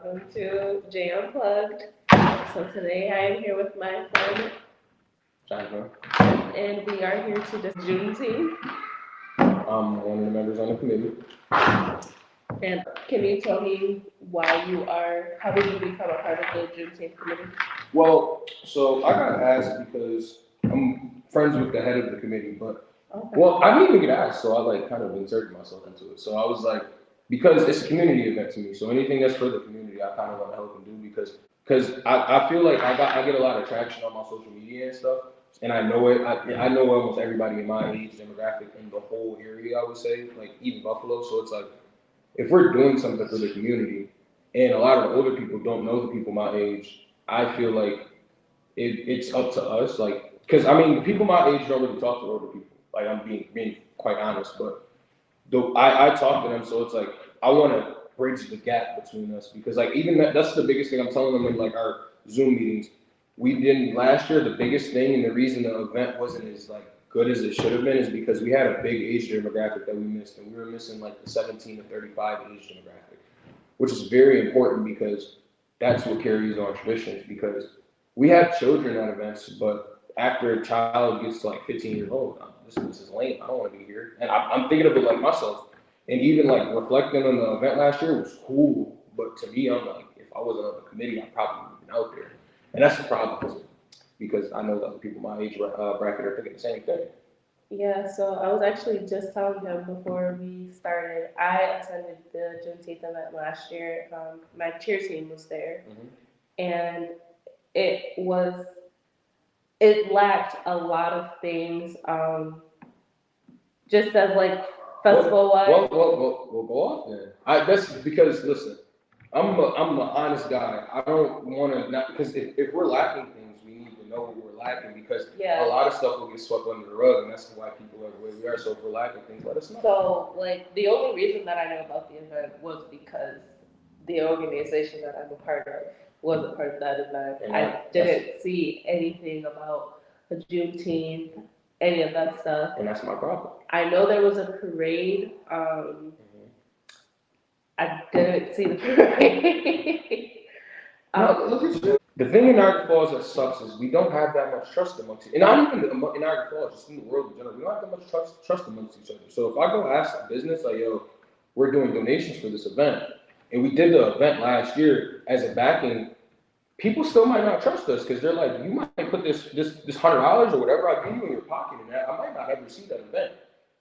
welcome to Jy Unplugged. So today I am here with my friend, Jonathan. and we are here to discuss Juneteenth. I'm one of the members on the committee. And can you tell me how did you become a part of the Juneteenth committee? Well, so I got asked because I'm friends with the head of the committee, but Okay. well, I didn't even get asked, so I kind of inserted myself into it. So I was like, because it's a community event to me, so anything that's for the community, I kind of want to help and do because I feel like I get a lot of traction on my social media and stuff, and I know it. I know almost everybody in my age demographic in the whole area. I would say, like even Buffalo. So it's like if we're doing something for the community, and a lot of the older people don't know the people my age, I feel like it's up to us. Like, because I mean, people my age don't really talk to older people. Like, I'm being quite honest, but I talk to them, so it's like I want to bridge the gap between us because like even that's the biggest thing I'm telling them in like our Zoom meetings. We didn't last year. The biggest thing and the reason the event wasn't as like good as it should have been is because we had a big age demographic that we missed, and we were missing like the 17 to 35 age demographic, which is very important because that's what carries on traditions. Because we have children at events, but after a child gets to like 15 years old, this is lame. I don't want to be here. And I'm thinking of it like myself. And even like reflecting on the event last year was cool, but to me, I'm like, if I wasn't on the committee, I probably would have been out there. And that's the problem because I know that the people my age bracket are thinking the same thing. Yeah, so I was actually just telling him before we started. I attended the Juneteenth event last year. My cheer team was there, and it was it lacked a lot of things. Just as like festival wise. We'll go off then. That's because listen, I'm an honest guy. I don't want to not because if we're lacking things, we need to know what we're lacking because a lot of stuff will get swept under the rug, and that's why people are the way we are. So if we're lacking things, let us know. So like the only reason that I know about the event was because the organization that I'm a part of was a part of that event. And I didn't see anything about the Juneteenth, any of that stuff. And that's my problem. I know there was a parade. I didn't see the parade. Look at you. The thing in Niagara Falls that sucks is we don't have that much trust amongst each other. And not even in Niagara Falls, just in the world in general, we don't have that much trust amongst each other. So if I go ask a business, like, yo, we're doing donations for this event, and we did the event last year as a backing, people still might not trust us because they're like, you might put this $100 or whatever I give you in your pocket, and I might not ever see that event.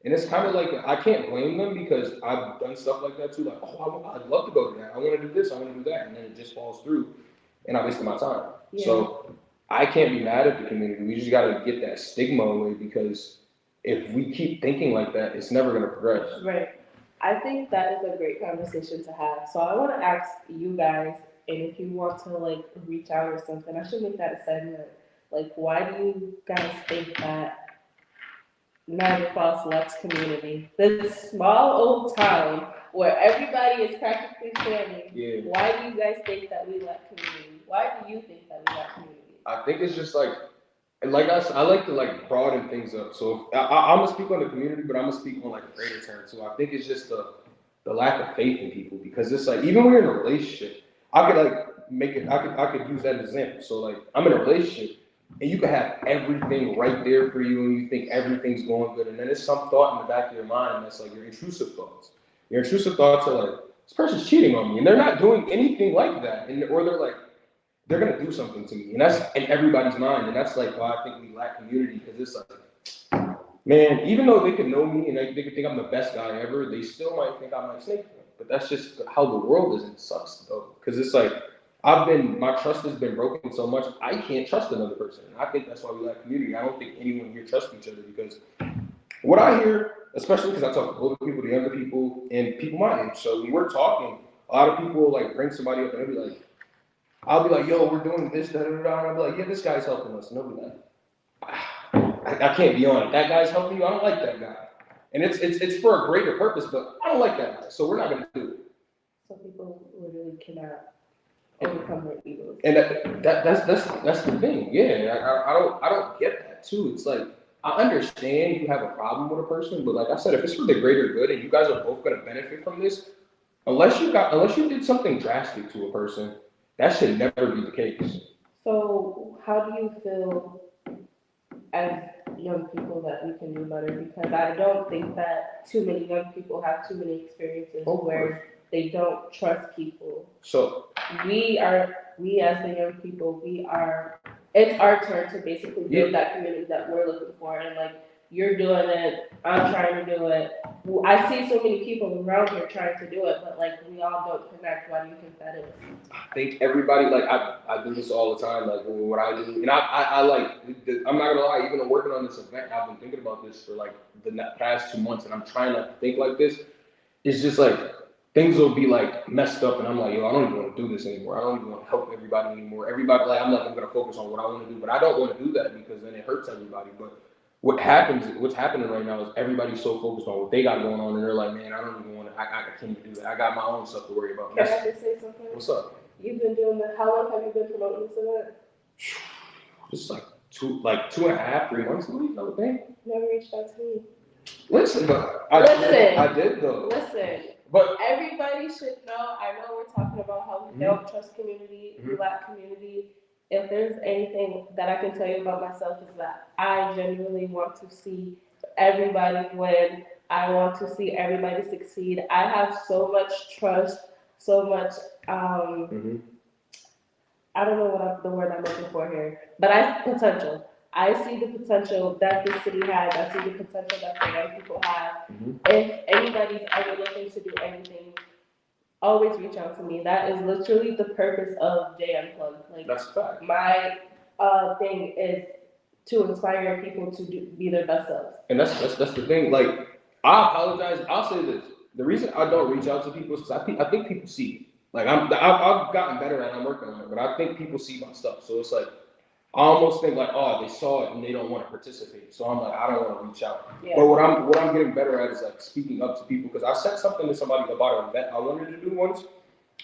And it's kind of like I can't blame them because I've done stuff like that too. Like, oh, I'd love to go to that. I want to do this. I want to do that, and then it just falls through, and I wasted my time. Yeah. So I can't be mad at the community. We just got to get that stigma away because if we keep thinking like that, it's never going to progress. Right. I think that is a great conversation to have. So I want to ask you guys, and if you want to like reach out or something, I should make that a segment. Like, why do you guys think that Niagara Falls lacks community? This small old town where everybody is practically family. Yeah. Why do you guys think that we lack community? Why do you think that we lack community? I think it's just like I like to like broaden things up. So I'm gonna speak on the community, but I'm gonna speak on like a greater term too. I think it's just the lack of faith in people because it's like even when you're in a relationship, I could like make it. I could use that as an example. So like I'm in a relationship. And you can have everything right there for you, and you think everything's going good, and then there's some thought in the back of your mind that's like your intrusive thoughts. Your intrusive thoughts are like, this person's cheating on me, and they're not doing anything like that, or they're like, they're gonna do something to me, and that's in everybody's mind, and that's like why I think we lack community because it's like, man, even though they could know me and they could think I'm the best guy ever, they still might think I might snake them. But that's just how the world is, and it sucks though, because it's like. My trust has been broken so much, I can't trust another person. And I think that's why we lack community. I don't think anyone here trusts each other because what I hear, especially because I talk to older people, to younger people, and people my age. So when we're talking, a lot of people like bring somebody up and they'll be like, I'll be like, yo, we're doing this, da da da. And I'll be like, yeah, this guy's helping us. And they'll be like, I can't be on it. That guy's helping you. I don't like that guy. And it's for a greater purpose, but I don't like that guy. So we're not going to do it. So people literally cannot overcome their egos. And that's the thing. Yeah, I don't get that too. It's like I understand you have a problem with a person, but like I said, if it's for the greater good and you guys are both gonna benefit from this, Unless you did something drastic to a person, that should never be the case. So how do you feel as young people that we can do better? Because I don't think that too many young people have too many experiences where they don't trust people. So we as the young people, it's our turn to basically build that community that we're looking for. And like, you're doing it, I'm trying to do it. I see so many people around here trying to do it, but like, we all don't connect. Why do you think that is? I think everybody, like, I do this all the time, like what I do, and I like, I'm not gonna lie, even though working on this event, I've been thinking about this for like the past 2 months, and I'm trying to think like this. It's just like, things will be like messed up, and I'm like, yo, I don't even want to do this anymore. I don't even want to help everybody anymore. Everybody, like, I'm gonna focus on what I want to do, but I don't want to do that because then it hurts everybody. But what's happening right now is everybody's so focused on what they got going on, and they're like, man, I don't even want to. I can't even do that. I got my own stuff to worry about. Can I just say something? What's up? You've been doing that. How long have you been promoting this event? Just like 2.5, 3 months ago, I would think. Never reached out to me. Listen, but I did though. Listen. But everybody should know. I know we're talking about how we don't trust community, we lack community. If there's anything that I can tell you about myself, is that I genuinely want to see everybody win. I want to see everybody succeed. I have so much trust, so much I don't know what the word I'm looking for here, but potential. I see the potential that this city has. I see the potential that the young people have. If anybody's ever looking to do anything, always reach out to me. That is literally the purpose of Jy Unplugged. Like, that's a fact. My thing is to inspire people to be their best selves. And that's the thing. Like, I apologize. I'll say this: the reason I don't reach out to people is because I think people see it. Like, I've gotten better at it. I'm working on it, but I think people see my stuff. So it's like, I almost think like, oh, they saw it and they don't want to participate. So I'm like, I don't want to reach out. Yeah. But what I'm getting better at is like speaking up to people, because I said something to somebody about an event I wanted to do once,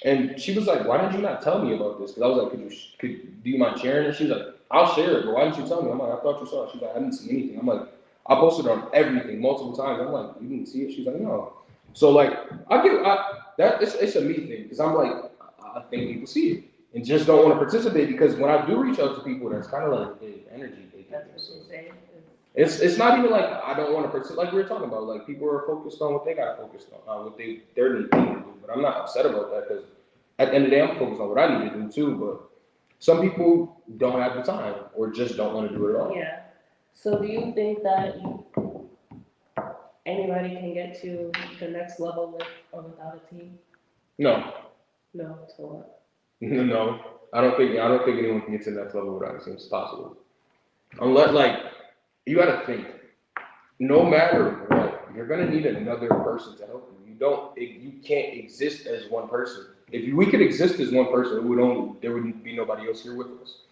and she was like, why did you not tell me about this? Because I was like, do you mind sharing it? She was like, I'll share it, but why didn't you tell me? I'm like, I thought you saw it. She's like, I didn't see anything. I'm like, I posted on everything multiple times. I'm like, you didn't see it? She's like, no. So like, it's a me thing, because I'm like, I think people see it and just don't want to participate, because when I do reach out to people, that's kind of like the energy they give me. So it's not even like I don't want to participate. Like we were talking about, like people are focused on what they got focused on, what their need to do. But I'm not upset about that, because at the end of the day, I'm focused on what I need to do too. But some people don't have the time or just don't want to do it at all. Yeah. So do you think that anybody can get to the next level with or without a team? No. No. So what? No, I don't think anyone can get to the next level without it. It's possible. Unless, like, you got to think, no matter what, you're gonna need another person to help you. You can't exist as one person. If we could exist as one person, there wouldn't be nobody else here with us.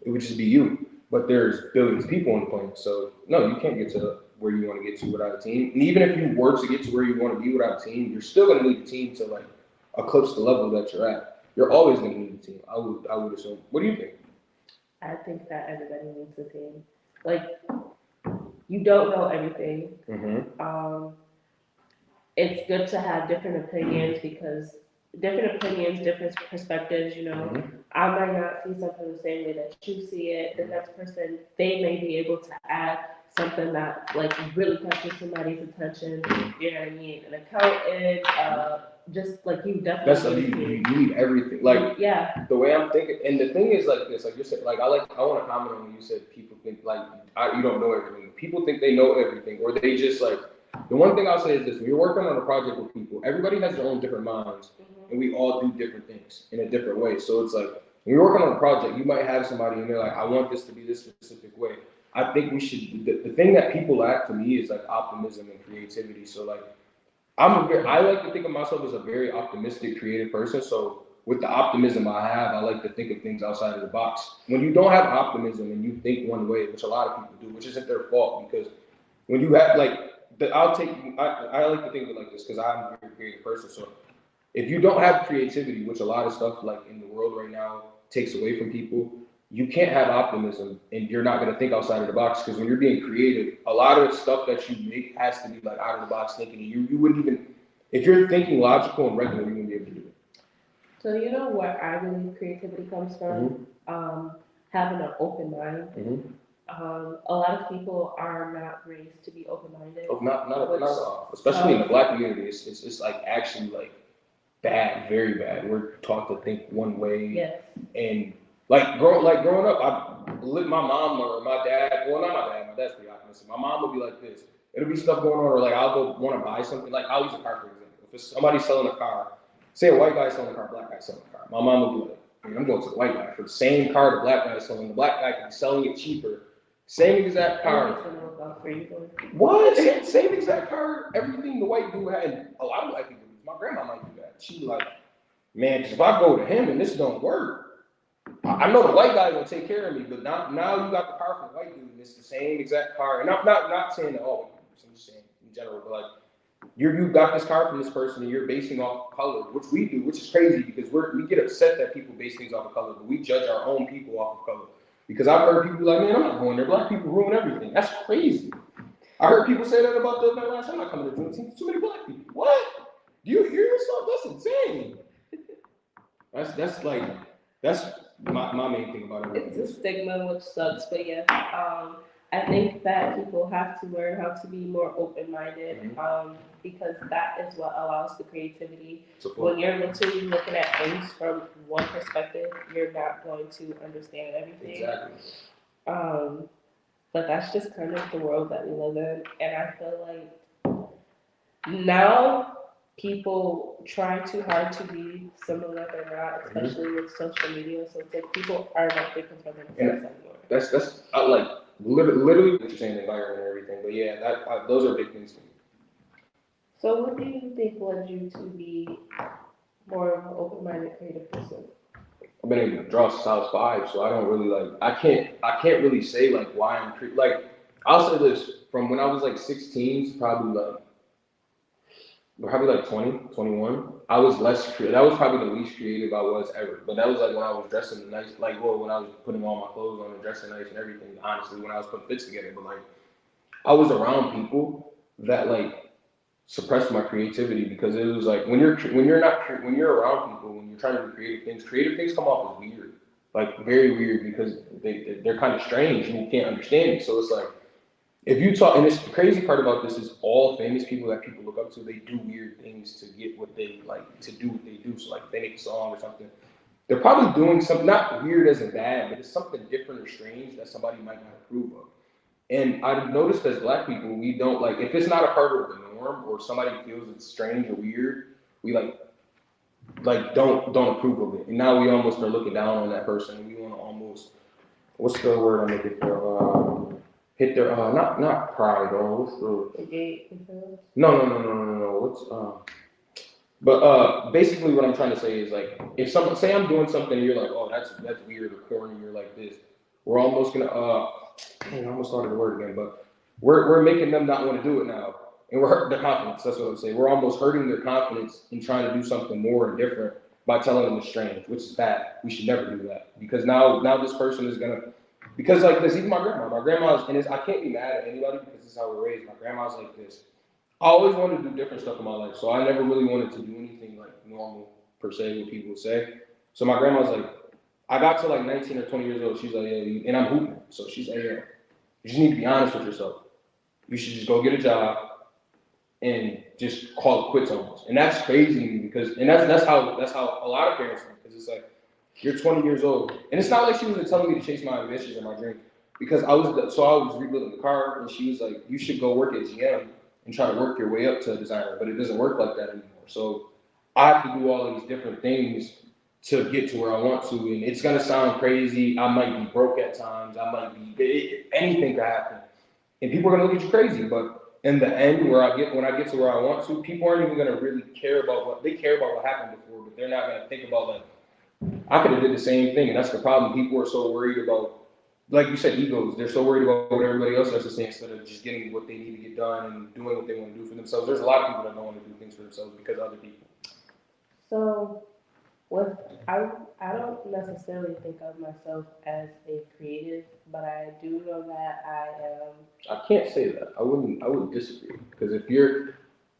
It would just be you. But there's billions of people on the planet, so no, you can't get to where you want to get to without a team. And even if you were to get to where you want to be without a team, you're still gonna need a team to like eclipse the level that you're at. You're always going to need a team. I would assume. What do you think? I think that everybody needs a team. Like, you don't know everything. Mm-hmm. It's good to have different opinions, because different perspectives, you know. Mm-hmm. I might not see something the same way that you see it. The next person, they may be able to add something that like really catches somebody's attention. You know what I mean? An accountant, just like you definitely. You need everything. Like, yeah. The way I'm thinking, and the thing is like this, like you said, like I want to comment on when you said people think like you don't know everything. People think they know everything, or they just like. The one thing I'll say is this: when you're working on a project with people, everybody has their own different minds, and we all do different things in a different way. So it's like when you're working on a project, you might have somebody and they're like, "I want this to be this specific way." I think we should. The thing that people lack to me is like optimism and creativity. So like. I like to think of myself as a very optimistic, creative person. So with the optimism I have, I like to think of things outside of the box. When you don't have optimism and you think one way, which a lot of people do, which isn't their fault, because when you have like, I like to think of it like this, because I'm a very creative person. So if you don't have creativity, which a lot of stuff like in the world right now takes away from people, you can't have optimism, and you're not going to think outside of the box, because when you're being creative, a lot of the stuff that you make has to be like out of the box thinking. You wouldn't even, if you're thinking logical and regular, you wouldn't be So you know where I believe creativity comes from? Having an open mind. A lot of people are not raised to be open-minded. Oh, not at all. Especially in the black community, it's like actually like bad, very bad. We're taught to think one way. Yes. And growing up, my mom or my dad. Well, not my dad. My dad's pretty optimistic. My mom would be like this. It'll be stuff going on, or like I'll go want to buy something. Like I'll use a car for example. If it's somebody's selling a car, say a white guy's selling a car, black guy's selling a car. My mom would be like, I'm going to the white guy for the same car the black guy's selling. The black guy can be selling it cheaper. Same exact car. What? Same exact car. Everything the white dude had. And a lot of white people. My grandma might do that. She like, man, because if I go to him and this don't work, I know the white guy will take care of me. But now you got the car from the white dude, and it's the same exact car. And I'm not saying that all. I'm just saying in general, but like you got this car from this person, and you're basing off of color, which we do, which is crazy because we get upset that people base things off of color, but we judge our own people off of color. Because I've heard people be like, man, I'm not going there. Black people ruin everything. That's crazy. I heard people say that about the event last time. I'm not coming to Juneteenth. Too many black people. What? Do you hear yourself? That's insane. That's my main thing about it. It's a stigma, which sucks, but yeah. I think that people have to learn how to be more open-minded, because that is what allows the creativity. When you're literally looking at things from one perspective, you're not going to understand everything. Exactly. But that's just kind of the world that we live in, and I feel like now people try too hard to be someone that they're not, especially with social media. So it's like people are not thinking for themselves anymore. That's like literally what you're saying, the environment and everything. But yeah, those are big things to me. So what do you think led you to be more of an open-minded, creative person? I've been able to draw since I was 5, so I don't really like. I can't really say like why I'm like. I'll say this: from when I was like 16 to probably like 20, 21, I was less creative. That was probably the least creative I was ever. But that was like when I was dressing nice, like when I was putting all my clothes on and dressing nice and everything. Honestly, when I was putting fits together, but like I was around people that like suppressed my creativity because it was like when you're around people, when you're trying to do creative things come off as weird, like very weird because they're kind of strange and you can't understand it. So it's like if you talk, and the crazy part about this is all famous people that people look up to, they do weird things to get what they like to do what they do. So like if they make a song or something, they're probably doing something not weird as in bad, but it's something different or strange that somebody might not approve of. And I've noticed as black people, we don't like if it's not a part of the norm or somebody feels it's strange or weird, we like don't approve of it. And now we almost are looking down on that person and we want to almost what's the word I'm looking for? Hit their not pride or what's the gate? No. But basically what I'm trying to say is like if someone say I'm doing something and you're like, oh that's weird or corny, you're like this, we're almost gonna I almost started the word again, but we're making them not want to do it now. And we're hurting their confidence. That's what I'm saying. We're almost hurting their confidence in trying to do something more and different by telling them it's strange, which is bad. We should never do that because now this person is gonna because like this, even my grandma. My grandma's and I can't be mad at anybody because this is how we're raised. My grandma's like this. I always wanted to do different stuff in my life, so I never really wanted to do anything like normal per se, what people would say. So my grandma's like, I got to like 19 or 20 years old. She's like, yeah, and I'm hooping. So she's like, yeah, you just need to be honest with yourself. You should just go get a job and just call it quits almost. And that's crazy to me because, and that's how a lot of parents think because it's like you're 20 years old, and it's not like she was telling me to chase my ambitions or my dream because I was rebuilding the car, and she was like, you should go work at GM and try to work your way up to a designer, but it doesn't work like that anymore. So I have to do all of these different things to get to where I want to, and it's gonna sound crazy. I might be broke at times. I might be anything could happen, and people are gonna look at you crazy. But in the end, when I get to where I want to, people aren't even gonna really care about what they care about what happened before, but they're not gonna think about like I could have did the same thing, and that's the problem. People are so worried about, like you said, egos. They're so worried about what everybody else has to say instead of just getting what they need to get done and doing what they want to do for themselves. There's a lot of people that don't want to do things for themselves because of other people. So, I don't necessarily think of myself as a creative, but I do know that I am. I can't say that. I would disagree because if you're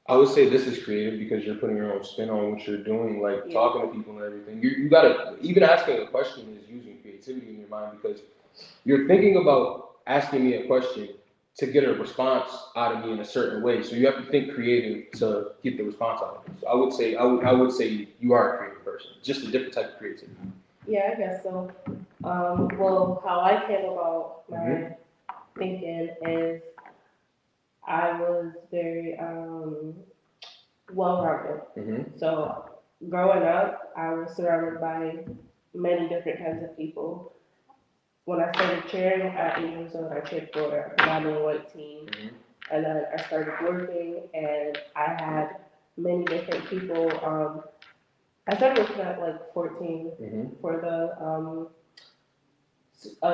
I would say this is creative because you're putting your own spin on what you're doing, like talking to people and everything. You gotta, even asking a question is using creativity in your mind because you're thinking about asking me a question to get a response out of me in a certain way. So you have to think creative to get the response out of me. So I would say you are a creative person, just a different type of creativity. Yeah, I guess so. Well, how I came about my thinking is I was very well-rounded. So growing up, I was surrounded by many different kinds of people. When I started cheering at 8 years old, I cheered for a predominantly white team. And then I started working, and I had many different people. I started working at like 14 for the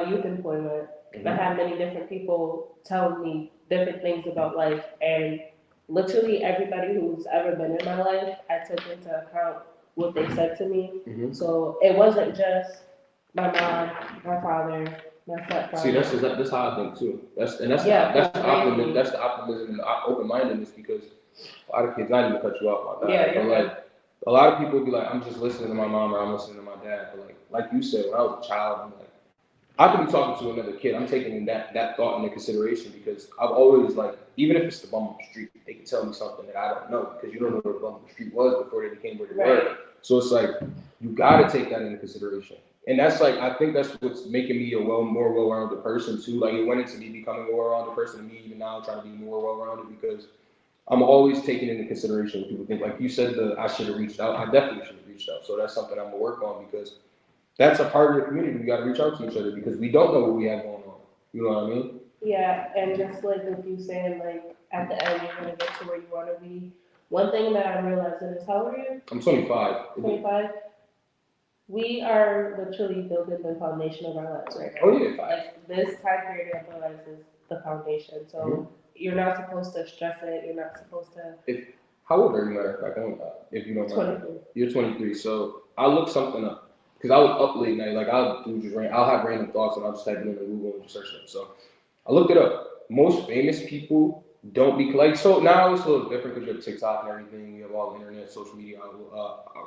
youth employment. I had many different people telling me different things about life, and literally everybody who's ever been in my life, I took into account what they said to me. So it wasn't just my mom, my father, my stepfather. See, that's how I think too. That's the optimism and the open mindedness because a lot of kids, not even cut you off like that. But like a lot of people be like, I'm just listening to my mom or I'm listening to my dad. But like you said, when I was a child, I'm like, I could be talking to another kid. I'm taking that thought into consideration because I've always like, even if it's the bum on the street, they can tell me something that I don't know because you don't know where the bum on the street was before they became where they were. So it's like you got to take that into consideration. And that's like, I think that's what's making me a more well-rounded person too. Like it went into me becoming a well-rounded person, and me even now trying to be more well-rounded because I'm always taking into consideration what people think. Like you said, I should have reached out. I definitely should have reached out. So that's something I'm gonna work on because that's a part of the community. We got to reach out to each other because we don't know what we have going on. You know what I mean? Yeah, and just like with you saying, like at the end you're gonna get to where you want to be. One thing that I realized is, how old are you? I'm 25. 25. We are literally building the foundation of our lives right now. Oh yeah. Like this time period of our lives is the foundation. So you're not supposed to stress it. You're not supposed to. How old are you, matter of fact? If you don't mind. 23. You're 23. So I'll look something up because I was up late night. Like I'll have random thoughts and I'll just type it into Google and just search them. So I looked it up. Most famous people don't be like, so now it's a little different because you have TikTok and everything. You have all the internet, social media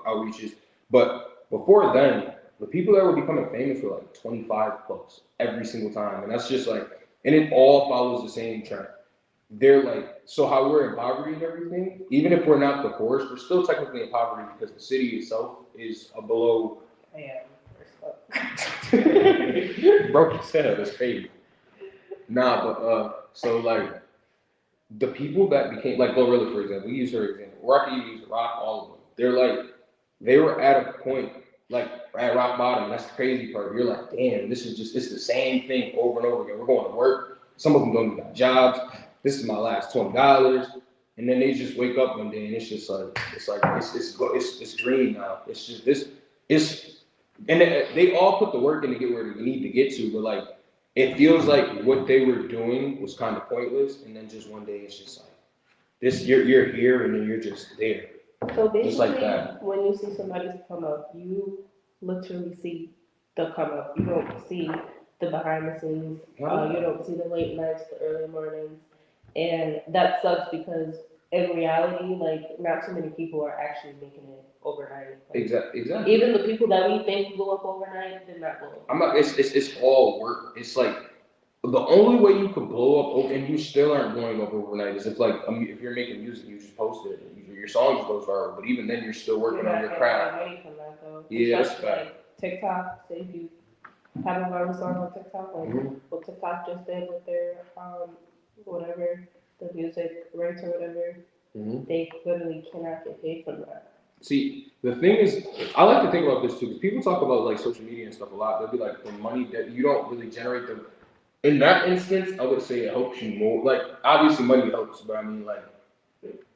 outreaches. But before then, the people that were becoming famous were like 25 plus every single time. And that's just like, and it all follows the same trend. They're like, so how we're in poverty and everything, even if we're not the poorest, we're still technically in poverty because the city itself is below. Yeah. Broke his head, that's crazy. Nah, but so like the people that became like Glorilla, for example, we use her example. Rocky used Rock, all of them. They're like they were at a point like at rock bottom. That's the crazy part. You're like, damn, this is just it's the same thing over and over again. We're going to work. Some of them don't even got jobs. This is my last $20, and then they just wake up one day and it's just like it's green now. It's just this and they all put the work in to get where they need to get to, but like it feels like what they were doing was kind of pointless, and then just one day it's just like this. You're here, and then you're just there. So basically, just like that. When you see somebody come up, you literally see the come up. You don't see the behind the scenes. You don't see the late nights, the early mornings, and that sucks because in reality, like not too many people are actually making it overnight. Like, exactly. Even the people that we think blow up overnight did not blow up. I'm not. It's all work. It's like the only way you could blow up and you still aren't blowing up overnight is if like if you're making music, you just post it. Your song just goes viral, but even then you're still working on your craft. Yeah, that's fact. Like TikTok, say if you have a viral song on TikTok, like what TikTok just did with their whatever the music rights or whatever, they literally cannot get paid from that. See, the thing is, I like to think about this too, because people talk about like social media and stuff a lot. They'll be like, the money that you don't really generate the. In that instance, I would say it helps you more. Like, obviously, money helps, but I mean, like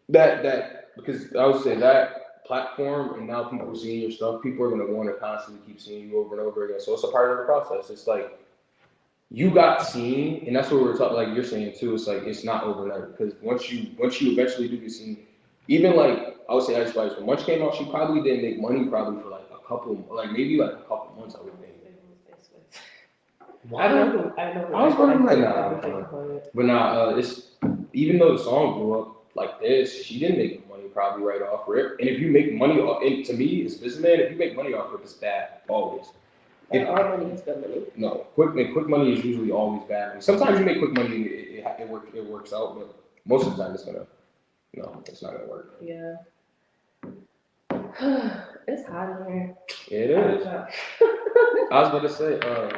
that because I would say that platform and now people seeing your stuff, people are gonna want to constantly keep seeing you over and over again. So it's a part of the process. It's like you got seen, and that's what we're talking. Like you're saying too, it's like it's not overnight because once you eventually do get seen, even like I would say Ice Spice when Munch came out, she probably didn't make money probably for like a couple, like maybe like a couple months. I would think. I know. I was wondering like nah, but nah, it's even though the song blew up, like this, she didn't make money probably right off rip. And if you make money off, and to me, as a businessman, if you make money off rip, it's bad always. If our money is good money. No, quick money is usually always bad money. Sometimes you make quick money, and it works out, but most of the time it's not gonna work. Yeah. It's hot in here. It is. I was about to say,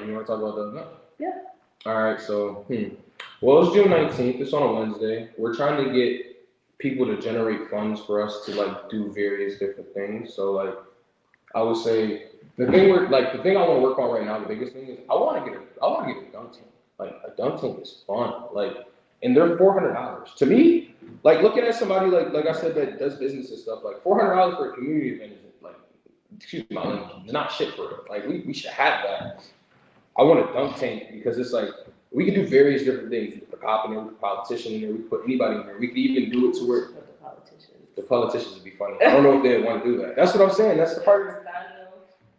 you want to talk about that? No. Yeah. All right, so, well, it's June 19th. It's on a Wednesday. We're trying to get people to generate funds for us to like do various different things. So, like, I would say the thing I want to work on right now, the biggest thing is I want to get a dunk tank. Like, a dunk tank is fun. Like, and they're $400. To me, like looking at somebody like I said that does business and stuff, like $400 for a community event is like, excuse my language, it's not shit for it. Like we should have that. I want a dunk tank because it's like we can do various different things. We can put a cop in there, we can put a politician in there, we can put anybody in there. We can even do it to where the politicians would be funny. I don't know if they want to do that. That's what I'm saying. That's the part.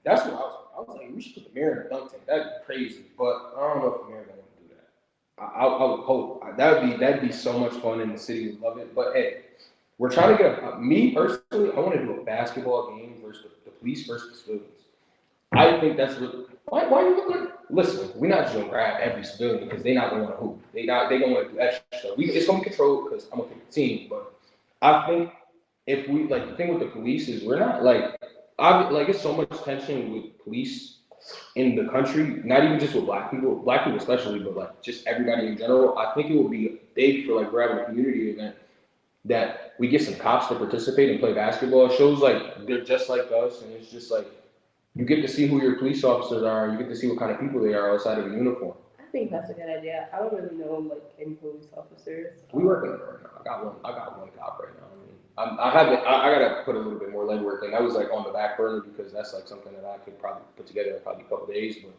That's what I was like, we should put the mayor in a dunk tank. That'd be crazy, but I don't know if the mayor gonna do that. I would hope that'd be so much fun, and the city would love it. But hey, we're trying to get me personally. I want to do a basketball game versus the police versus the civilians. I think that's really, why are you looking? Listen, we're not just gonna grab every civilian because they're not gonna want to hoop. They gonna want to do extra stuff. It's gonna be controlled because I'm gonna pick the team. But I think if we like the thing with the police is we're not like it's so much tension with police in the country, not even just with black people especially, but like just everybody in general. I think it would be big for like grabbing a community event that we get some cops to participate and play basketball. It shows like they're just like us, and it's just like you get to see who your police officers are, and you get to see what kind of people they are outside of a uniform. I think that's a good idea. I don't really know like any police officers. We working on it right now. I got one cop right now. I gotta put a little bit more legwork in. That was like on the back burner because that's like something that I could probably put together in probably a couple days. But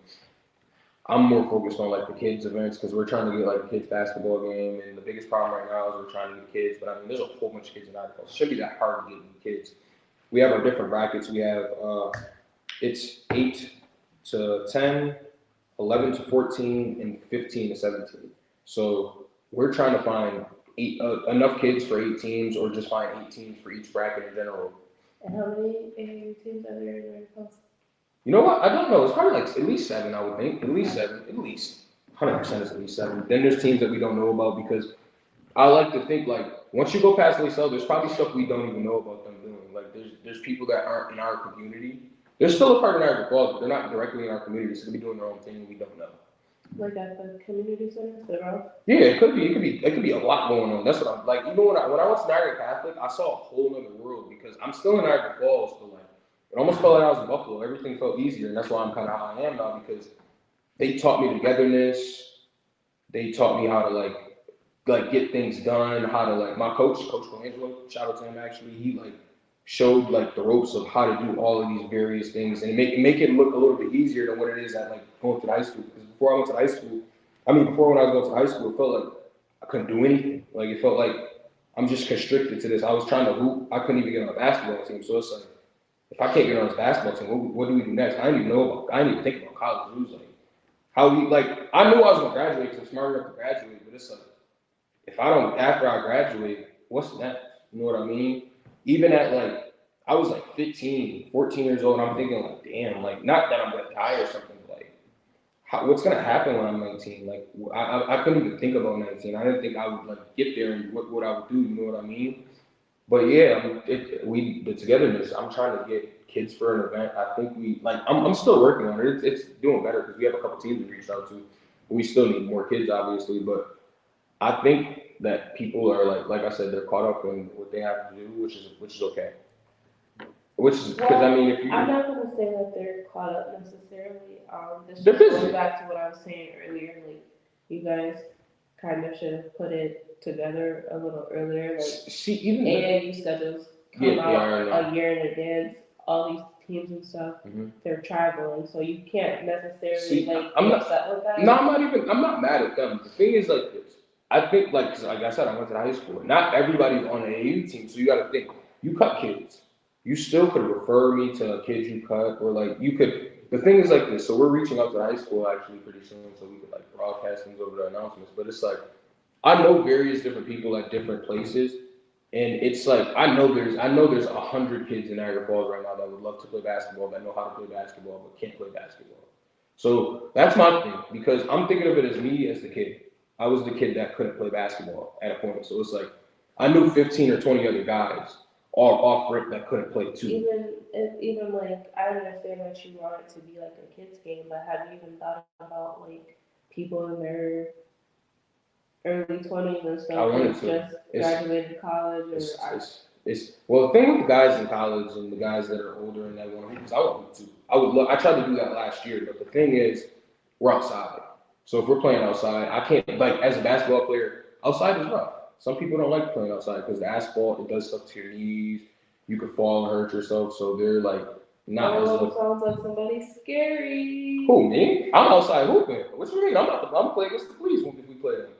I'm more focused on like the kids events because we're trying to get like a kids basketball game, and the biggest problem right now is we're trying to get kids. But I mean, there's a whole bunch of kids in Niagara Falls. It shouldn't be that hard to get kids. We have our different brackets. We have it's 8 to 10, 11 to 14, and 15 to 17. So we're trying to find enough kids for 8 teams, or just find 8 teams for each bracket in general. And how many teams are there in Niagara Falls? You know what? I don't know. It's probably like at least 7, I would think. At least 7. At least 100% is at least 7. Then there's teams that we don't know about because I like to think like once you go past Lacelle, there's probably stuff we don't even know about them doing. Like there's people that aren't in our community. They're still a part of Niagara Falls, but they're not directly in our community, so they'll be doing their own thing and we don't know. Like at the community center, Yeah, it could be a lot going on. That's what I'm like. Even when I went to Niagara Catholic, I saw a whole other world because I'm still in Niagara Falls, but like it almost felt like I was in Buffalo. Everything felt easier, and that's why I'm kind of how I am now because they taught me togetherness. They taught me how to like get things done. How to like my coach Colangelo, shout out to him actually. He like showed like the ropes of how to do all of these various things and make it look a little bit easier than what it is at like going to high school. Because before when I was going to high school, it felt like I couldn't do anything. Like it felt like I'm just constricted to this. I was trying to hoop, I couldn't even get on a basketball team. So it's like if I can't get on this basketball team, what do we do next? I didn't even think about college. It was like how we like I knew I was gonna graduate because I'm smart enough to graduate, but it's like if I don't after I graduate, what's next? You know what I mean? Even at like, I was like 15, 14 years old, and I'm thinking like, damn, like, not that I'm gonna die or something, but like, what's gonna happen when I'm 19? Like, I couldn't even think about 19. I didn't think I would like get there and what I would do, you know what I mean? But yeah, the togetherness, I'm trying to get kids for an event. I think I'm still working on it. It's doing better because we have a couple teams we reached out to. We still need more kids, obviously, but I think that people are like I said, they're caught up in what they have to do, which is okay. Which is because I mean, if you, I'm not gonna say that they're caught up necessarily. This they're just busy. goes back to what I was saying earlier. Like you guys kind of should have put it together a little earlier. Like even AAU schedules come out a year in advance. All these teams and stuff, they're traveling, so you can't necessarily be upset with that. No, I'm not mad at them. The thing is like this. I think like I said, I went to high school. Not everybody's on an AAU team, so you got to think. You cut kids. You still could refer me to a kid you cut, or like you could. The thing is like this. So we're reaching out to high school actually pretty soon, so we could like broadcast things over the announcements. But it's like I know various different people at different places And it's like I know there's 100 kids in Niagara Falls right now that would love to play basketball, that know how to play basketball, but can't play basketball. So that's my thing, because I'm thinking of it as me as the kid. I was the kid that couldn't play basketball at a point. So it's like I knew 15 or 20 other guys all off rip that couldn't play too. Even like I understand that you want it to be like a kids game, but have you even thought about like people in their early 20s and I stuff wanted who to. just graduated college Well, the thing with the guys in college and the guys that are older and that want to hoop is I would hoop too. I tried to do that last year, but the thing is, we're outside. So if we're playing outside, I can't, like, as a basketball player, outside is rough. Some people don't like playing outside because the asphalt, it does stuff to your knees. You could fall and hurt yourself. So they're like not as sounds like somebody scary. Who, me? I'm outside hooping. What you mean? I'm playing against the police if we play them.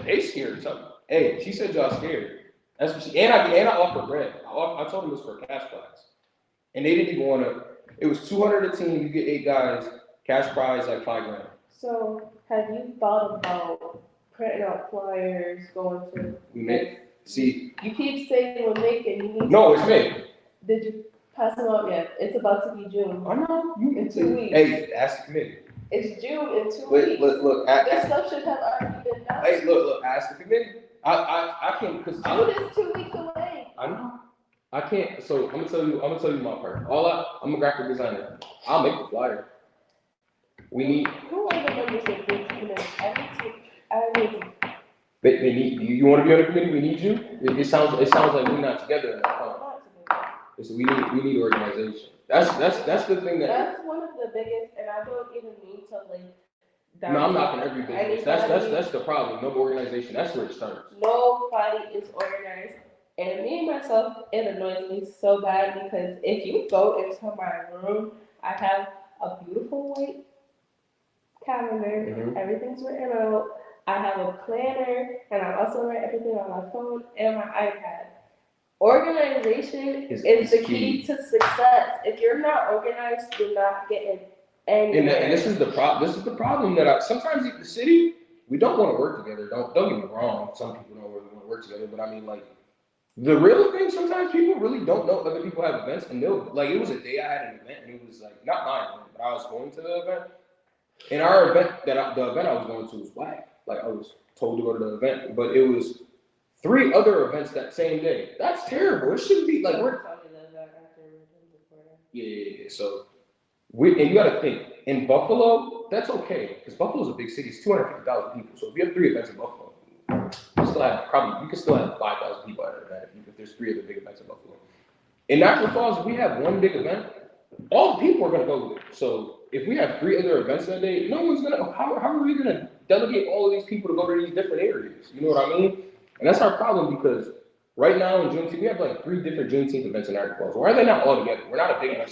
They scared something. Hey, she said y'all scared. That's what and I offered bread. I told them this for a cash prize. And they didn't even want to. It was 200 a team. You get 8 guys. Cash prize like $5,000. So have you thought about printing out flyers, going to? See. You keep saying we're making. You need. No, it's me. Did you pass them out yet? It's about to be June. I know. In 2 weeks. Hey, ask the committee. It's June in 2 weeks. Look. This stuff should have already been done. Hey, look. Ask the committee. I can't because June is 2 weeks away. I know. I can't. So I'm gonna tell you my part. I'm a graphic designer. I'll make the flyer. We need. Who are the members of this committee? I need to. They need you. You want to be on the committee? We need you. It sounds like we're not together enough. So we need organization. That's the thing that's one of the biggest, and I don't even mean to like. No, I'm knocking every business. That's the problem. No organization. That's where it starts. Nobody is organized, and me and myself, it annoys me so bad because if you go into my room, I have a beautiful white calendar. Mm-hmm. Everything's written out. I have a planner, and I also write everything on my phone and my iPad. Organization is the key to success. If you're not organized, you're not getting anywhere. And this is the problem that sometimes in the city we don't want to work together. Don't get me wrong. Some people don't really want to work together, but I mean, like, the real thing. Sometimes people really don't know other people have events, and they'll like. It was a day I had an event, and it was like not my event, but I was going to the event. And our event the event I was going to was whack. Like, I was told to go to the event, but it was 3 other events that same day. That's terrible. It shouldn't be like we're. Yeah. So and you got to think in Buffalo, that's okay because Buffalo's a big city. It's 250,000 people. So if you have 3 events in Buffalo, you can still have 5,000 people at an event if there's 3 other big events in Buffalo. In Niagara Falls, if we have one big event, all the people are going to go with it. So if we have 3 other events that day, no one's going to. How are we going to delegate all of these people to go to these different areas? You know what I mean? And that's our problem because right now in Juneteenth, we have like 3 different Juneteenth events in Niagara Falls. Why are they not all together? We're not a big enough.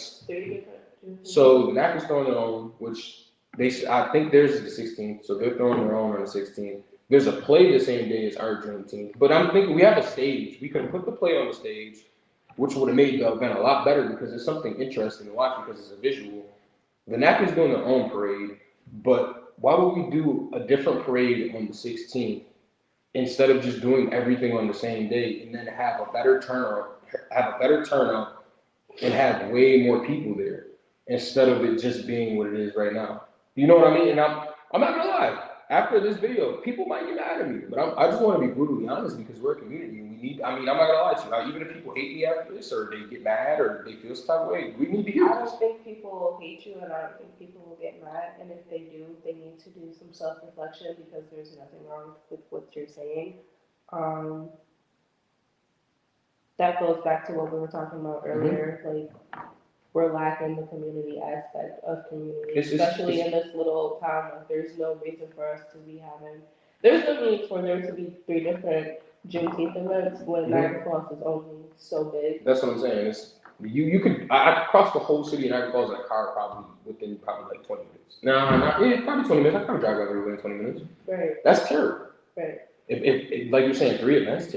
So the NAC is throwing their own, which I think theirs is the 16th, so they're throwing their own on the 16th. There's a play the same day as our Juneteenth, but I'm thinking we have a stage. We could put the play on the stage, which would have made the event a lot better because it's something interesting to watch because it's a visual. The NAC is doing their own parade, but why would we do a different parade on the 16th instead of just doing everything on the same day and then have a better turnout, and have way more people there instead of it just being what it is right now. You know what I mean? And I'm not gonna lie. After this video, people might get mad at me, but I just want to be brutally honest because we're a community and we need. I'm not gonna lie to you. Even if people hate me after this, or they get mad, or they feel some type of way, we need to hear this. I don't think people will hate you, and I don't think people will get mad. And if they do, they need to do some self-reflection because there's nothing wrong with what you're saying. That goes back to what we were talking about earlier. Mm-hmm. Like, we're lacking the community aspect of community, especially in this little town. Like, there's no reason for us to be having. There's no need for there to be 3 different Juneteenth events when Niagara Falls is only so big. That's what I'm saying. You could I cross the whole city of Niagara Falls in a car within like 20 minutes. Probably 20 minutes. I can drive everywhere in 20 minutes. Right. That's terrible. Right. If like you're saying 3 events,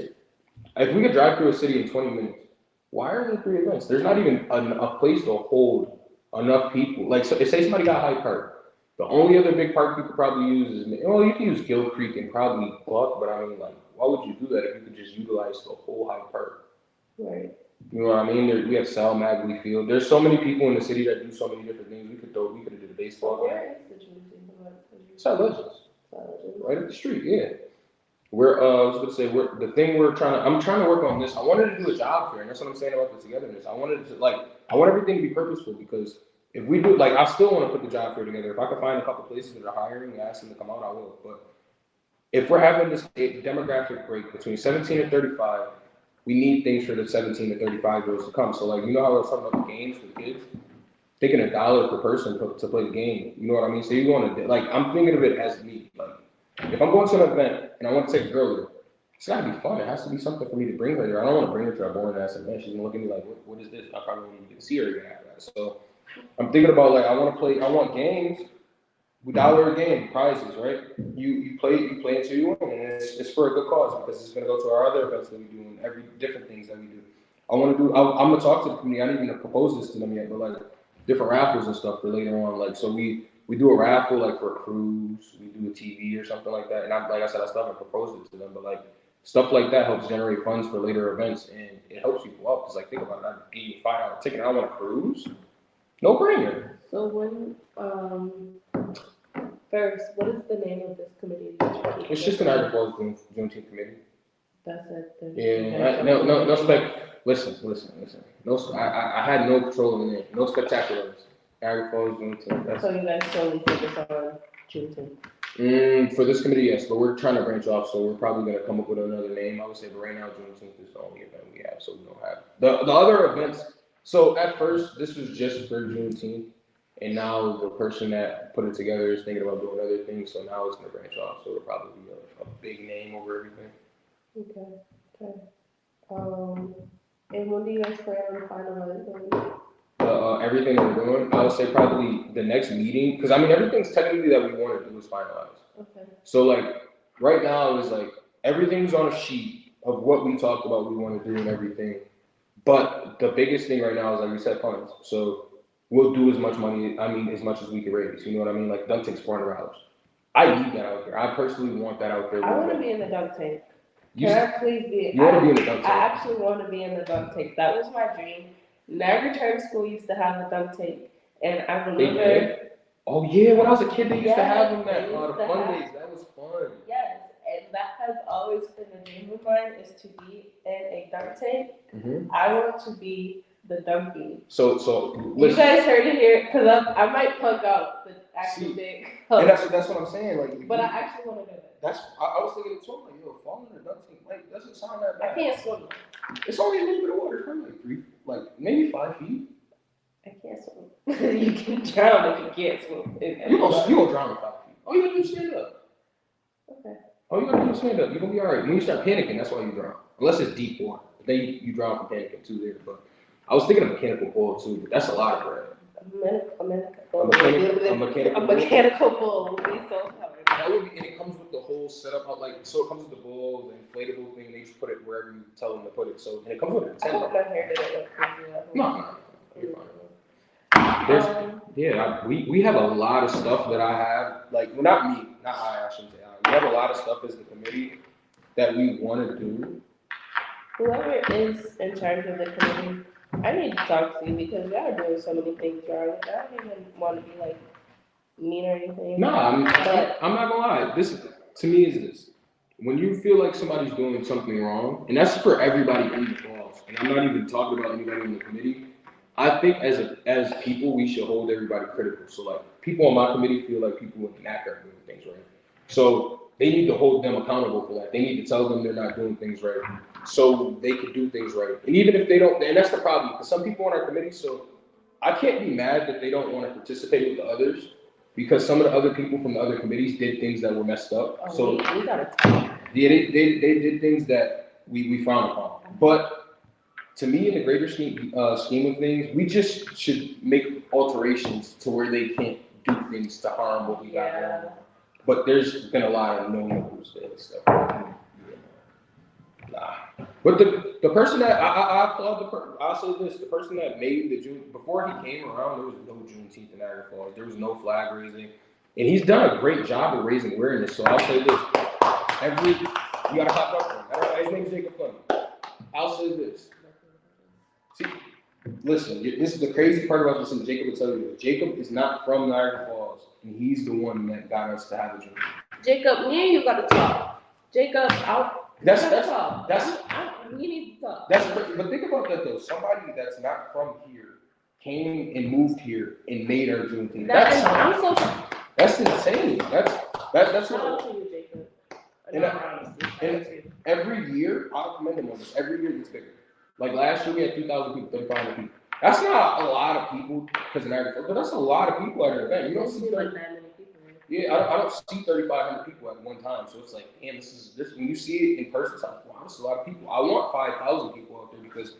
if we could drive through a city in 20 minutes. Why are there 3 events? There's not even a place to hold enough people. Like, so, say somebody got Hyde Park. The only other big park you could probably use is, you can use Gill Creek and probably Buck, but I mean, like, why would you do that if you could just utilize the whole Hyde Park? Right. You know what I mean? We have Sal Magley Field. There's so many people in the city that do so many different things. We could have did a baseball game. Where is the Juneteenth? It's at Legends. Right up the street, yeah. We're I was gonna say I'm trying to work on this. I wanted to do a job fair, and that's what I'm saying about the togetherness. I want everything to be purposeful, because if we do, like, I still want to put the job fair together. If I could find a couple places that are hiring and ask them to come out, I will. But if we're having this demographic break between 17 and 35, we need things for the 17 to 35-year-olds to come. So, like, you know how I was talking about the games for kids? Thinking $1 per person to play the game. You know what I mean? So you go on like, I'm thinking of it as me. Like, if I'm going to an event and I want to take a girl there, it's gotta be fun. It has to be something for me to bring her there. I don't want to bring her to a boring ass event. She's gonna look at me like, what is this? I probably won't even get to see her again after that. So I'm thinking about, like, I want games. $1 a game, prizes, right? You play until you win, and it's for a good cause, because it's gonna go to our other events that we do and every different things that we do. I'm gonna talk to the community. I didn't even propose this to them yet, but like different raffles and stuff for later on. Like, so we do a raffle, like, for a cruise. We do a TV or something like that. And like I said, I still haven't proposed it to them, but like stuff like that helps generate funds for later events, and it helps people out. Cause, like, think about it, I gave you a $5 ticket. I want a cruise. No brainer. So when first, what is the name of this committee? It's just the Niagara Falls Juneteenth committee. That's it. Yeah. No spec. Listen. No, I had no control of the name. No spectaculars. Niagara Falls Juneteenth. So you guys solely focus on Juneteenth? For this committee, yes, but we're trying to branch off, so we're probably going to come up with another name. I would say, but right now, Juneteenth is the only event we have, so we don't have the other events. So at first, this was just for Juneteenth, and now the person that put it together is thinking about doing other things, so now it's going to branch off. So it'll probably be a big name over everything. Okay. And when do you guys plan on finalizing? Everything that we're doing, I would say probably the next meeting, because I mean everything's technically that we want to do is finalized. Okay. So like right now is like everything's on a sheet of what we talked about we want to do and everything. But the biggest thing right now is, like we said, funds. So we'll do as much money, as much as we can raise. You know what I mean? Like, dunk tank's $400. I need that out there. I personally want that out there. I want to be in the dunk tank. You Please be? You want to be in the dunk tank? I actually want to be in the dunk tank. That was my dream. Niagara Charter School used to have a dunk tank, and I remember. Oh yeah, when I was a kid, they used to have them. The fun days. That was fun. Yes, and that has always been a dream of mine, is to be in a dunk tank. Mm-hmm. I want to be the donkey. So listen. You guys heard it here, because I might plug out the actual big. And that's what I'm saying. Like, but I actually want to do that. I was thinking it too. Like, falling in a dunk tank, like, doesn't sound that bad. I can't swim. It's only a little bit of water. It's probably maybe 5 feet. I can't swim. You can drown if you can't swim. You gonna drown in 5 feet. All you gotta do is stand up. Okay. All you gotta do is stand up. You're gonna be all right. When you start panicking, that's why you drown. Unless it's deep water. But then you drown from panicking too there. But I was thinking of mechanical bull too, but that's a lot of bread. A mechanical bull would be so hard. That would be, and it comes with the whole setup. So it comes with the bull, the inflatable thing. They just put it wherever you tell them to put it. So, and it comes with a tent. I hope my hair didn't look crazy. No, you're fine. We have a lot of stuff that I have. Like, well, not me, not I shouldn't say I. We have a lot of stuff as the committee that we want to do. Whoever is in charge of the committee, I need to talk to you, because y'all are doing so many things wrong. I don't even want to be like mean or anything. No, I'm not gonna lie. This to me is this: when you feel like somebody's doing something wrong, and that's for everybody in the falls, and I'm not even talking about anybody in the committee. I think as people, we should hold everybody critical. So like people on my committee feel like people in the NAC are doing things right, so they need to hold them accountable for that. They need to tell them they're not doing things right, so they can do things right. And even if they don't, and that's the problem, because some people on our committee, so I can't be mad that they don't want to participate with the others, because some of the other people from the other committees did things that were messed up. Oh, so we gotta talk. Yeah, they did things that we frown upon. But to me, in the greater scheme of things, we just should make alterations to where they can't do things to harm what we got going on. But there's been a lot of no-nos and stuff. Nah. But the person that I applaud, I'll say this: the person that made the June, before he came around, there was no Juneteenth in Niagara Falls. There was no flag raising, and he's done a great job of raising awareness. So I'll say this: You gotta clap up for him. I don't know, his name's Jacob Fleming. I'll say this. See, listen, this is the crazy part about this, and Jacob will tell you. Jacob is not from Niagara Falls, and he's the one that got us to have a drink. Jacob, me and you gotta talk. Jacob, we need to talk. But think about that though. Somebody that's not from here came and moved here and made our Juneteenth. That's insane. That's Shout out what. to you, Jacob. And every year, I'll commend him on this. Every year gets bigger. Like last year, we had 2,000 people, 3,500 people. That's not a lot of people because of Niagara Falls, but that's a lot of people at an event. You don't see like that many people. Yeah, I don't see 3,500 people at one time. So it's like, damn, this when you see it in person, it's like, wow, this is a lot of people. I want 5,000 people out there because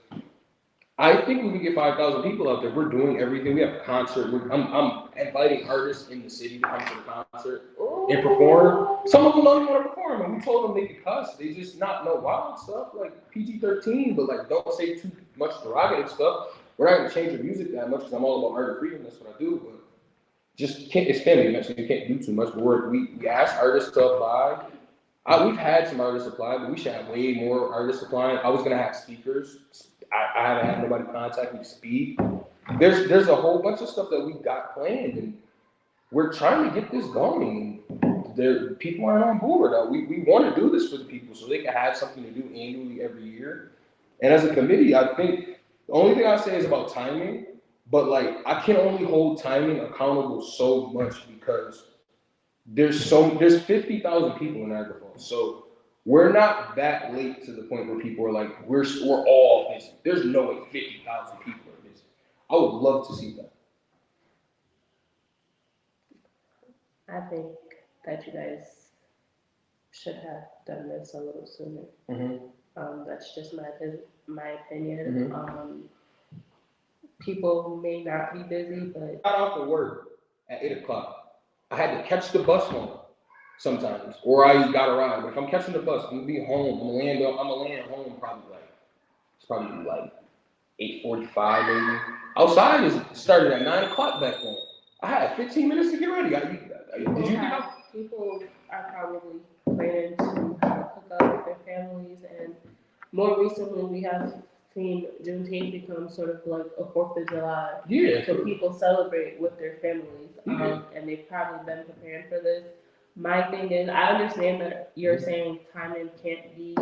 I think when we get 5,000 people out there, we're doing everything. We have a concert. I'm inviting artists in the city to come to the concert and perform. Some of them don't even want to perform, and we told them they could cuss. They just not know wild stuff like PG-13, but like don't say too much derogative stuff. We're not gonna change the music that much because I'm all about art and freedom. That's what I do. But just can't. It's family, so you can't do too much. But we ask artists to apply. We've had some artists apply, but we should have way more artists applying. I was gonna have speakers. I haven't had nobody contact me to speak. There's a whole bunch of stuff that we got planned, and we're trying to get this going. People aren't on board. We want to do this for the people so they can have something to do annually every year. And as a committee, I think the only thing I say is about timing. But like, I can only hold timing accountable so much because there's 50,000 people in Niagara Falls. So we're not that late to the point where people are like, we're all busy. There's no way 50,000 people are busy. I would love to see that. I think that you guys should have done this a little sooner. Mm-hmm. That's just my opinion. Mm-hmm. People may not be busy, but I got off of work at 8 o'clock. I had to catch the bus home sometimes, or I got a ride. But if I'm catching the bus, I'm gonna be home. I'm gonna land home probably like 8:45 maybe. Outside is started at 9 o'clock back then. I had 15 minutes to get ready. Did you get people are probably planning to have a cookout with their families, and more recently we have seen Juneteenth become sort of like a 4th of July. Yeah. So people celebrate with their families, and they've probably been preparing for this. My thing is, I understand that you're saying timing can't be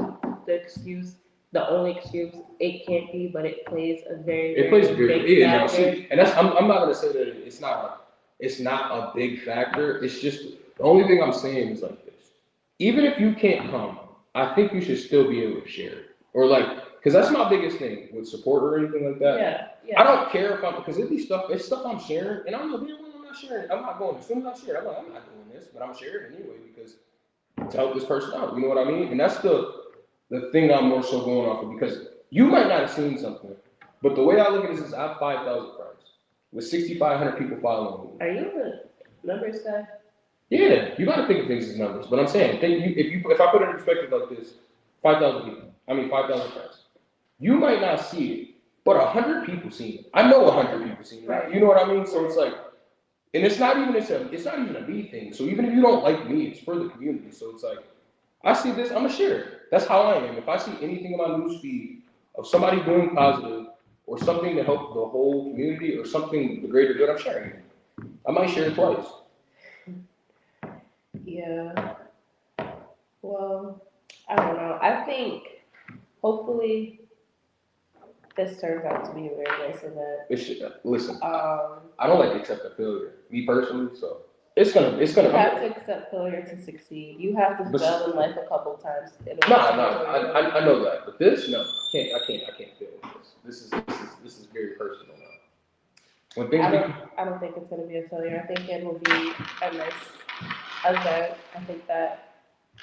the excuse, the only excuse. It can't be, but it plays a very big factor. And that's I'm not gonna say that it's not a big factor. It's just the only thing I'm saying is like this. Even if you can't come, I think you should still be able to share it. Or like, because that's my biggest thing with support or anything like that. Yeah. I don't care if because it's stuff I'm sharing, and I'm not sharing. I'm not going. As soon as I share, I'm not doing this, but I'm sharing anyway because to help this person out. You know what I mean? And that's the thing I'm more so going off of, because you might not have seen something, but the way I look at this is I have 5,000 friends with 6,500 people following me. Are you a numbers guy? Yeah, you got to think of things as numbers. But I'm saying, if I put it in perspective like this, 5,000 people. 5,000 friends. You might not see it, but 100 people see it. I know 100 people see it. Right. You know what I mean? So it's like, and it's not even a me thing. So even if you don't like me, it's for the community. So it's like, I see this, I'm gonna share it. That's how I am. If I see anything in my news feed of somebody doing positive or something to help the whole community or something the greater good, I'm sharing it. I might share it twice. Yeah. Well, I don't know. I think hopefully this turns out to be a very nice event. Listen, I don't like to accept a failure, me personally. So it's gonna. You have to accept failure to succeed. You have to fail in life a couple times. I know that, but this, no, I can't fail this. This is very personal now. When things I don't think it's gonna be a failure. I think it will be a nice event. I think that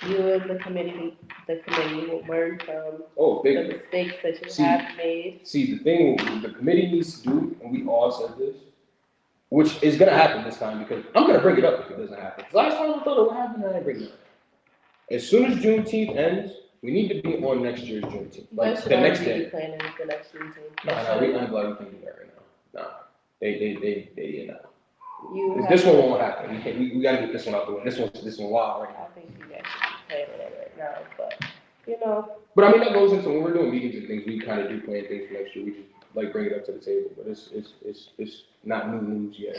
you and the committee will learn from the mistakes that you have made. See, the thing the committee needs to do, and we all said this, which is going to happen this time, because I'm going to bring it up if it doesn't happen. Last time I thought it would happen, I didn't bring it up. As soon as Juneteenth ends, we need to be on next year's Juneteenth. Like the next day. Planning the next Juneteenth. No, I'm glad we can do that right now. No, they this one won't happen. We got to get this one out the way. This one wild right now. I think you guys planning it right now, but you know. But I mean, that goes into when we're doing meetings and things. We kind of do plan things for next year. We just like bring it up to the table, but it's not new news yet.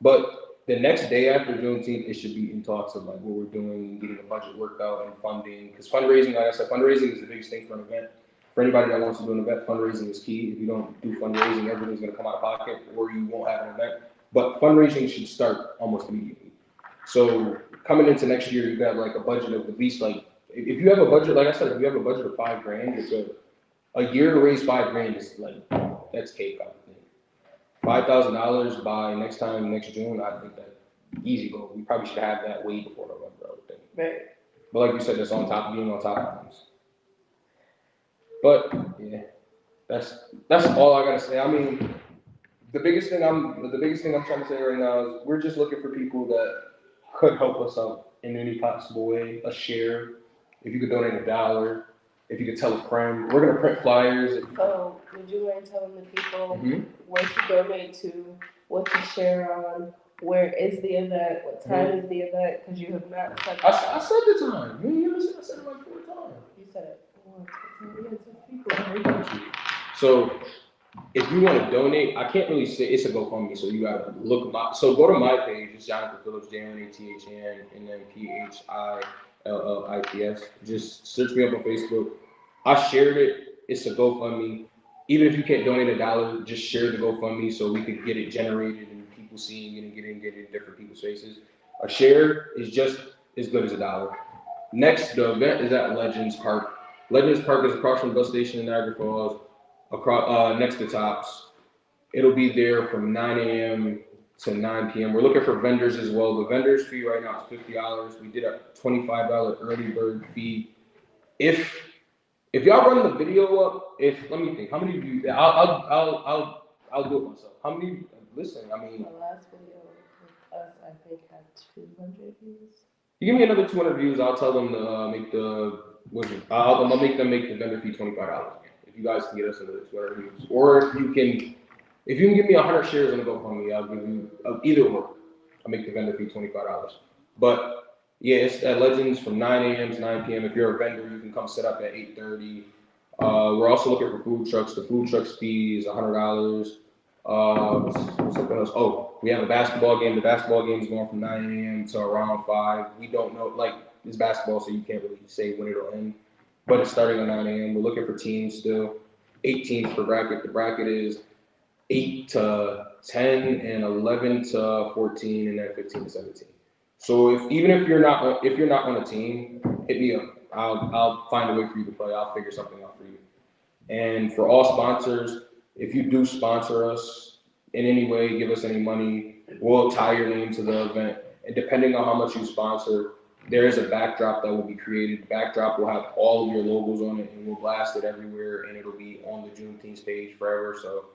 But the next day after Juneteenth, it should be in talks of like what we're doing, getting a budget worked out, and funding. Because fundraising, like I said, fundraising is the biggest thing for an event. For anybody that wants to do an event, fundraising is key. If you don't do fundraising, everything's going to come out of pocket, or you won't have an event. But fundraising should start almost immediately. So coming into next year, you got like a budget of at least like, if you have a budget, like I said, if you have a budget of $5,000, it's a year to raise $5,000 is like, that's cake, I think. $5,000 by next June, I think that easy goal. We probably should have that way before November, I would think. Right. But like you said, that's on top of being on top of things. But yeah, that's all I gotta say. I mean, the biggest thing I'm trying to say right now is we're just looking for people that could help us out in any possible way. A share, if you could donate $1, if you could tell a friend. We're gonna print flyers. Oh, would you mind telling the people where to donate to, what to share on, where is the event, what time is the event? Because you have not said that. I said the time. You said I said it like 4 times. You said it once. People. So if you want to donate, I can't really say it's a GoFundMe, so you gotta look so go to my page, it's Jonathan Phillips, JONATHN, and then PHILLIPS. Just search me up on Facebook. I shared it. It's a GoFundMe. Even if you can't donate $1, just share the GoFundMe so we could get it generated and people seeing it and get it in different people's faces. A share is just as good as $1. Next, the event is at Legends Park. Legends Park is across from the bus station in Niagara Falls, across next to Tops. It'll be there from 9 a.m. to 9 p.m. We're looking for vendors as well. The vendors fee right now is $50. We did a $25 early bird fee. If y'all run the video up, let me think, how many views? I'll do it myself. How many? Listen, I mean. The last video with us, I think, had 200 views. You give me another 200 views, I'll tell them to make I'll make them make the vendor fee $25. If you guys can get us into the 200 views, or if you can give me 100 shares on the GoFundMe, I'll give you either or. I'll make the vendor fee $25. But yeah, it's at Legends from 9 a.m. to 9 p.m. If you're a vendor, you can come set up at 8:30. We're also looking for food trucks. The food trucks fee is $100. Something else. Oh, we have a basketball game. The basketball game is going from 9 a.m. to around 5. We don't know, like, it's basketball, so you can't really say when it'll end. But it's starting at 9 a.m. We're looking for teams still. 8 teams per bracket. The bracket is 8 to 10 and 11 to 14 and then 15 to 17. So if you're not on a team, hit me up. I'll find a way for you to play. I'll figure something out for you. And for all sponsors, if you do sponsor us in any way, give us any money, we'll tie your name to the event. And depending on how much you sponsor, there is a backdrop that will be created. The backdrop will have all of your logos on it, and we'll blast it everywhere, and it'll be on the Juneteenth page forever. So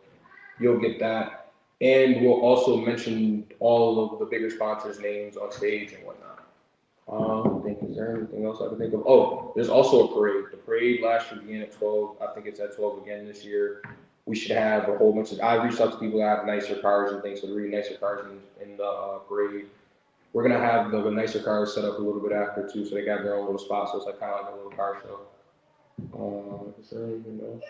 you'll get that. And we'll also mention all of the bigger sponsors' names on stage and whatnot. Is there anything else I can think of? Oh, there's also a parade. The parade last year began at 12. I think it's at 12 again this year. We should have a whole bunch of, I reached out to people that have nicer cars and things, so really nicer cars in the parade. We're gonna have the nicer cars set up a little bit after too, so they got their own little spot, so it's like kind of like a little car show. Is there anything else?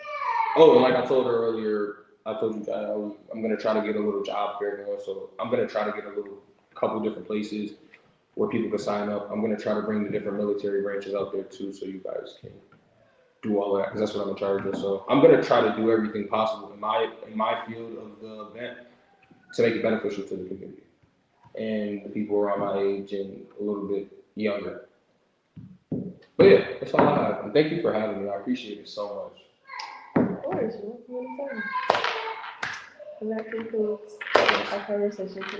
Oh, and like I told her earlier, I told you I'm gonna try to get a little job fair going, so I'm gonna try to get a couple different places where people can sign up. I'm gonna try to bring the different military branches out there too, so you guys can do all that, because that's what I'm in charge of. So I'm gonna try to do everything possible in my field of the event to make it beneficial to the community and the people around my age and a little bit younger. But yeah, that's all I have. And thank you for having me. I appreciate it so much. Of course, you're welcome anytime. And that concludes our conversation today.